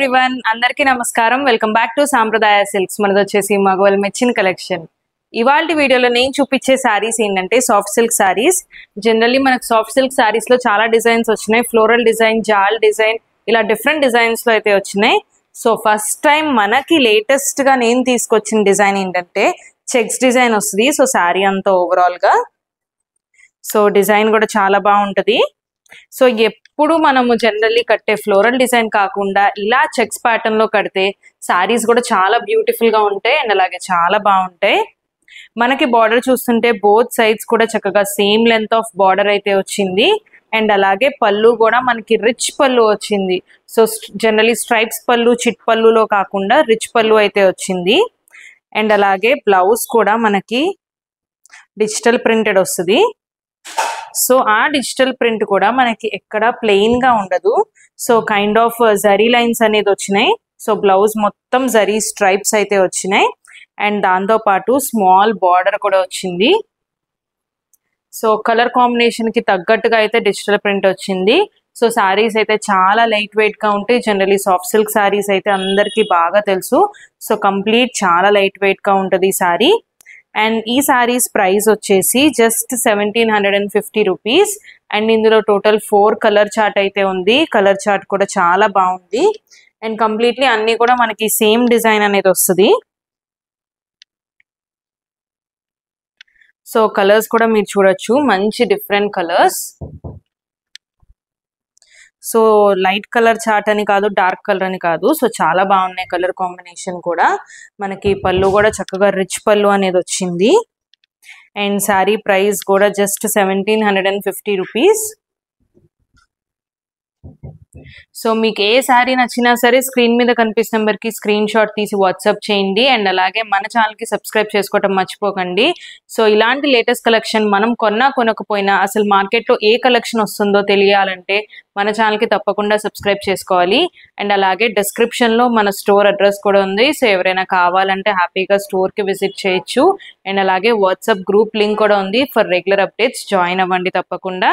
Everyone, అందరికీ నమస్కారం. Welcome back to సాంప్రదాయ సిల్క్స్. మనది వచ్చేసి మగవాళ్ళ మెచ్చిన కలెక్షన్. ఇవాళ వీడియోలో నేను చూపించే శారీస్ ఏంటంటే సాఫ్ట్ సిల్క్ శారీస్. జనరల్లీ మనకు సాఫ్ట్ సిల్క్ శారీస్ లో చాలా డిజైన్స్ వచ్చినాయి. ఫ్లోరల్ డిజైన్, జాల్ డిజైన్, ఇలా డిఫరెంట్ డిజైన్స్ లో అయితే వచ్చినాయి. సో ఫస్ట్ టైం మనకి లేటెస్ట్ గా నేను తీసుకొచ్చిన డిజైన్ ఏంటంటే చెక్స్ డిజైన్ వస్తుంది. సో శారీ అంతా ఓవరాల్ గా సో డిజైన్ కూడా చాలా బాగుంటది. సో ఎప్పుడు మనము జనరల్లీ కట్టే ఫ్లోరల్ డిజైన్ కాకుండా ఇలా చెక్స్ ప్యాటర్న్ లో కడితే శారీస్ కూడా చాలా బ్యూటిఫుల్ గా ఉంటాయి అండ్ అలాగే చాలా బాగుంటాయి. మనకి బార్డర్ చూస్తుంటే బోత్ సైడ్స్ కూడా చక్కగా సేమ్ లెంత్ ఆఫ్ బార్డర్ అయితే వచ్చింది అండ్ అలాగే పళ్ళు కూడా మనకి రిచ్ పళ్ళు వచ్చింది. సో జనరల్లీ స్ట్రైప్స్ పళ్ళు, చిట్ పళ్ళులో కాకుండా రిచ్ పళ్ళు అయితే వచ్చింది. అండ్ అలాగే బ్లౌజ్ కూడా మనకి డిజిటల్ ప్రింటెడ్ వస్తుంది. సో ఆ డిజిటల్ ప్రింట్ కూడా మనకి ఎక్కడ ప్లెయిన్ గా ఉండదు. So kind of zari lines అనేది వచ్చినాయి. సో బ్లౌజ్ మొత్తం జరీ స్ట్రైప్స్ అయితే వచ్చినాయి అండ్ దాంతో పాటు స్మాల్ బార్డర్ కూడా వచ్చింది. సో కలర్ కాంబినేషన్ కి తగ్గట్టుగా అయితే డిజిటల్ ప్రింట్ వచ్చింది. సో శారీస్ అయితే చాలా లైట్ వెయిట్ గా ఉంటాయి. జనరలీ సాఫ్ట్ సిల్క్ శారీస్ అయితే అందరికీ బాగా తెలుసు. సో కంప్లీట్ చాలా లైట్ వెయిట్ గా ఉంటుంది ఈ శారీ. అండ్ ఈ శారీస్ ప్రైస్ వచ్చేసి జస్ట్ 1750 రూపీస్. అండ్ ఇందులో టోటల్ 4 కలర్ చార్ట్ అయితే ఉంది. కలర్ చార్ట్ కూడా చాలా బాగుంది అండ్ కంప్లీట్లీ అన్ని కూడా మనకి సేమ్ డిజైన్ అనేది వస్తుంది. సో కలర్స్ కూడా మీరు చూడొచ్చు, మంచి different colours. So light colour chart అని కాదు, డార్క్ కలర్ అని కాదు, సో చాలా బాగున్నాయి కలర్ కాంబినేషన్ కూడా. మనకి పళ్ళు కూడా చక్కగా రిచ్ పళ్ళు అనేది వచ్చింది అండ్ శారీ ప్రైస్ కూడా జస్ట్ 1750 రూపీస్. సో మీకు ఏ శారీ నచ్చినా సరే స్క్రీన్ మీద కనిపిస్తున్న నెంబర్ కి స్క్రీన్ షాట్ తీసి వాట్సాప్ చేయండి అండ్ అలాగే మన ఛానల్ కి సబ్స్క్రైబ్ చేసుకోవటం మర్చిపోకండి. సో ఇలాంటి లేటెస్ట్ కలెక్షన్ మనం కొనకపోయినా అసలు మార్కెట్ లో ఏ కలెక్షన్ వస్తుందో తెలియాలంటే మన ఛానల్ కి తప్పకుండా సబ్స్క్రైబ్ చేసుకోవాలి. అండ్ అలాగే డిస్క్రిప్షన్ లో మన స్టోర్ అడ్రస్ కూడా ఉంది. సో ఎవరైనా కావాలంటే హ్యాపీగా స్టోర్ కి విజిట్ చేయొచ్చు. అండ్ అలాగే వాట్సాప్ గ్రూప్ లింక్ కూడా ఉంది. ఫర్ రెగ్యులర్ అప్డేట్స్ జాయిన్ అవ్వండి తప్పకుండా.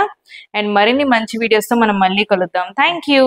అండ్ మరిన్ని మంచి వీడియోస్ తో మనం మళ్ళీ కలుద్దాం. Thank you.